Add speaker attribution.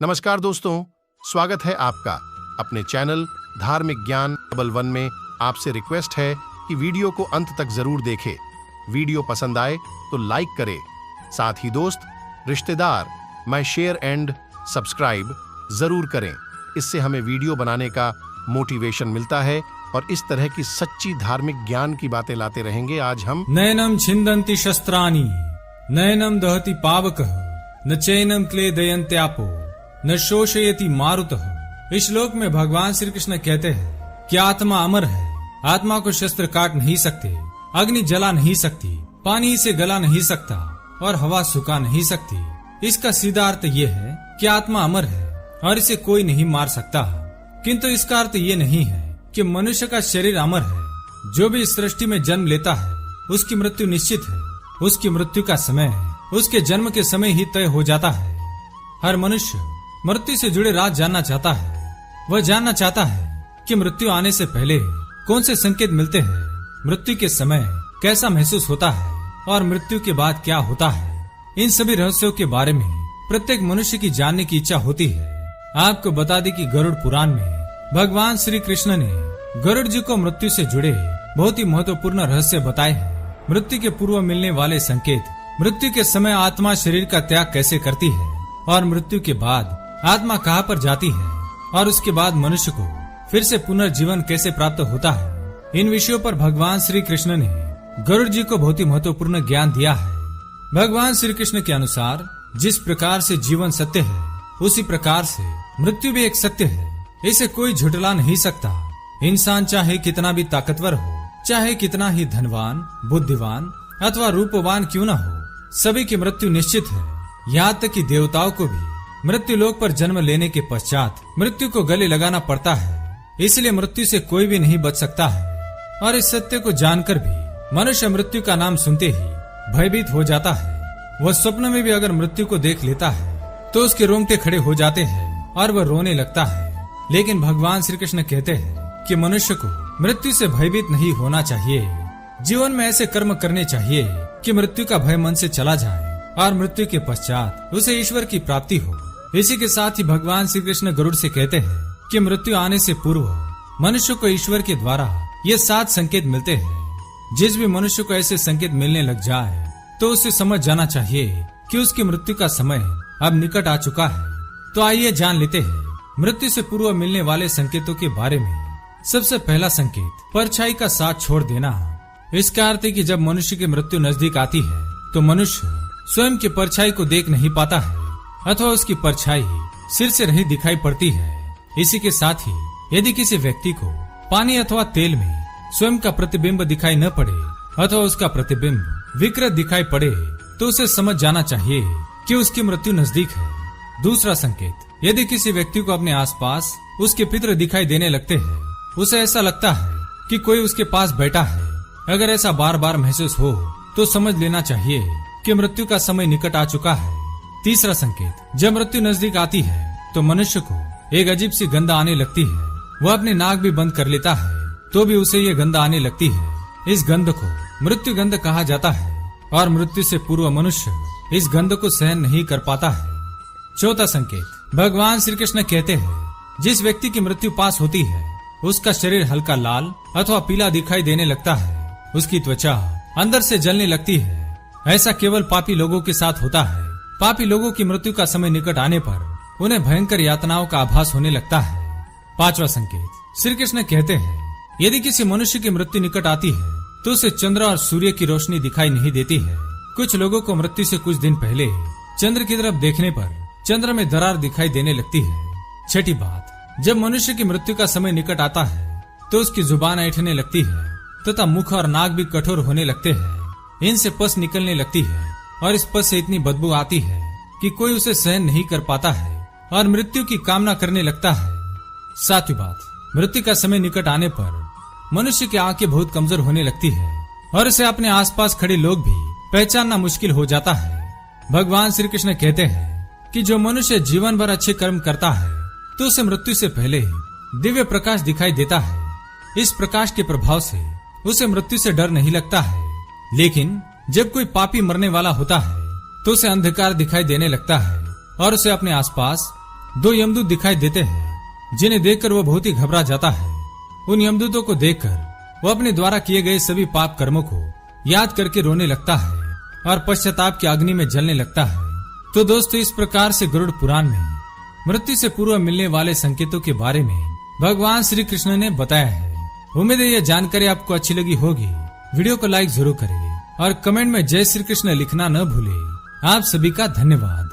Speaker 1: नमस्कार दोस्तों, स्वागत है आपका अपने चैनल धार्मिक ज्ञान डबल वन में। आपसे रिक्वेस्ट है कि वीडियो को अंत तक जरूर देखें। वीडियो पसंद आए तो लाइक करें, साथ ही दोस्त, रिश्तेदार में शेयर एंड सब्सक्राइब जरूर करें। इससे हमें वीडियो बनाने का मोटिवेशन मिलता है और इस तरह की सच्ची धार्मिक ज्ञान की बातें लाते रहेंगे। आज हम
Speaker 2: नयनम छिन्दन्ति शस्त्राणि नयनम दहति पावकः न चैनम क्लेदयन्त्यापो न शोषयति मारुतः। इस श्लोक में भगवान श्री कृष्ण कहते हैं कि आत्मा अमर है। आत्मा को शस्त्र काट नहीं सकते, अग्नि जला नहीं सकती, पानी इसे गला नहीं सकता और हवा सुखा नहीं सकती। इसका सीधा अर्थ ये है कि आत्मा अमर है और इसे कोई नहीं मार सकता। किंतु इसका अर्थ ये नहीं है कि मनुष्य का शरीर अमर है। जो भी इस सृष्टि में जन्म लेता है उसकी मृत्यु निश्चित है। उसकी मृत्यु का समय उसके जन्म के समय ही तय हो जाता है। हर मनुष्य मृत्यु से जुड़े राज जानना चाहता है। वह जानना चाहता है कि मृत्यु आने से पहले कौन से संकेत मिलते हैं, मृत्यु के समय कैसा महसूस होता है और मृत्यु के बाद क्या होता है। इन सभी रहस्यों के बारे में प्रत्येक मनुष्य की जानने की इच्छा होती है। आपको बता दें कि गरुड़ पुराण में भगवान श्री कृष्ण ने गरुड़ जी को मृत्यु से जुड़े बहुत ही महत्वपूर्ण रहस्य बताए हैं। मृत्यु के पूर्व मिलने वाले संकेत, मृत्यु के समय आत्मा शरीर का त्याग कैसे करती है और मृत्यु के बाद आत्मा कहाँ पर जाती है और उसके बाद मनुष्य को फिर से पुनर्जीवन कैसे प्राप्त होता है। इन विषयों पर भगवान श्री कृष्ण ने गरुड़ जी को बहुत ही महत्वपूर्ण ज्ञान दिया है। भगवान श्री कृष्ण के अनुसार जिस प्रकार से जीवन सत्य है उसी प्रकार से मृत्यु भी एक सत्य है। इसे कोई झुठला नहीं सकता। इंसान चाहे कितना भी ताकतवर हो, चाहे कितना ही धनवान, बुद्धिवान अथवा रूपवान क्यों न हो, सभी की मृत्यु निश्चित है। यहाँ तक कि देवताओं को भी मृत्यु लोक पर जन्म लेने के पश्चात मृत्यु को गले लगाना पड़ता है। इसलिए मृत्यु से कोई भी नहीं बच सकता है। और इस सत्य को जानकर भी मनुष्य मृत्यु का नाम सुनते ही भयभीत हो जाता है। वह स्वप्न में भी अगर मृत्यु को देख लेता है तो उसके रोंगटे खड़े हो जाते हैं और वह रोने लगता है। लेकिन भगवान श्री कृष्ण कहते हैं कि मनुष्य को मृत्यु से भयभीत नहीं होना चाहिए। जीवन में ऐसे कर्म करने चाहिए कि मृत्यु का भय मन से चला जाए और मृत्यु के पश्चात उसे ईश्वर की प्राप्ति हो। इसी के साथ ही भगवान श्री कृष्ण गरुड़ से कहते हैं कि मृत्यु आने से पूर्व मनुष्य को ईश्वर के द्वारा ये 7 संकेत मिलते हैं। जिस भी मनुष्य को ऐसे संकेत मिलने लग जाए तो उसे समझ जाना चाहिए कि उसकी मृत्यु का समय अब निकट आ चुका है। तो आइए जान लेते हैं मृत्यु से पूर्व मिलने वाले संकेतों के बारे में। सबसे पहला संकेत, परछाई का साथ छोड़ देना। इसका अर्थ है कि जब मनुष्य की मृत्यु नजदीक आती है तो मनुष्य स्वयं की परछाई को देख नहीं पाता है अथवा उसकी परछाई सिर से नहीं दिखाई पड़ती है। इसी के साथ ही यदि किसी व्यक्ति को पानी अथवा तेल में स्वयं का प्रतिबिंब दिखाई न पड़े अथवा उसका प्रतिबिंब विकृत दिखाई पड़े तो उसे समझ जाना चाहिए कि उसकी मृत्यु नजदीक है। दूसरा संकेत, यदि किसी व्यक्ति को अपने आसपास उसके पितृ दिखाई देने लगते हैं, उसे ऐसा लगता है कि कोई उसके पास बैठा है। अगर ऐसा बार बार महसूस हो तो समझ लेना चाहिए कि मृत्यु का समय निकट आ चुका है। तीसरा संकेत, जब मृत्यु नजदीक आती है तो मनुष्य को एक अजीब सी गंध आने लगती है। वह अपनी नाक भी बंद कर लेता है तो भी उसे ये गंध आने लगती है। इस गंध को मृत्यु गंध कहा जाता है और मृत्यु से पूर्व मनुष्य इस गंध को सहन नहीं कर पाता है। चौथा संकेत, भगवान श्री कृष्ण कहते हैं जिस व्यक्ति की मृत्यु पास होती है उसका शरीर हल्का लाल अथवा पीला दिखाई देने लगता है। उसकी त्वचा अंदर से जलने लगती है। ऐसा केवल पापी लोगों के साथ होता है। पापी लोगों की मृत्यु का समय निकट आने पर उन्हें भयंकर यातनाओं का आभास होने लगता है। पांचवा संकेत, श्री कृष्ण कहते हैं यदि किसी मनुष्य की मृत्यु निकट आती है तो उसे चंद्र और सूर्य की रोशनी दिखाई नहीं देती है। कुछ लोगों को मृत्यु से कुछ दिन पहले चंद्र की तरफ देखने पर चंद्र में दरार दिखाई देने लगती है। छठी बात, जब मनुष्य की मृत्यु का समय निकट आता है तो उसकी जुबान ऐंठने लगती है तथा मुख और नाक भी कठोर होने लगते हैं। इनसे पस निकलने लगती है और इस पस से इतनी बदबू आती है कि कोई उसे सहन नहीं कर पाता है और मृत्यु की कामना करने लगता है। सातवीं बात, मृत्यु का समय निकट आने पर मनुष्य की आंखें बहुत कमजोर होने लगती है और इसे अपने आसपास खड़े लोग भी पहचानना मुश्किल हो जाता है। भगवान श्री कृष्ण कहते हैं कि जो मनुष्य जीवन भर अच्छे कर्म करता है तो उसे मृत्यु से पहले दिव्य प्रकाश दिखाई देता है। इस प्रकाश के प्रभाव से उसे मृत्यु से डर नहीं लगता है। लेकिन जब कोई पापी मरने वाला होता है तो उसे अंधकार दिखाई देने लगता है और उसे अपने आसपास दो यमदूत दिखाई देते हैं जिन्हें देखकर वह बहुत ही घबरा जाता है। उन यमदूतों को देखकर वह अपने द्वारा किए गए सभी पाप कर्मों को याद करके रोने लगता है और पश्चाताप की अग्नि में जलने लगता है। तो दोस्तों, इस प्रकार से गरुड़ पुराण में मृत्यु से पूर्व मिलने वाले संकेतों के बारे में भगवान श्री कृष्ण ने बताया है। उम्मीद है यह जानकारी आपको अच्छी लगी होगी। वीडियो को लाइक जरूर करें और कमेंट में जय श्री कृष्ण लिखना न भूले। आप सभी का धन्यवाद।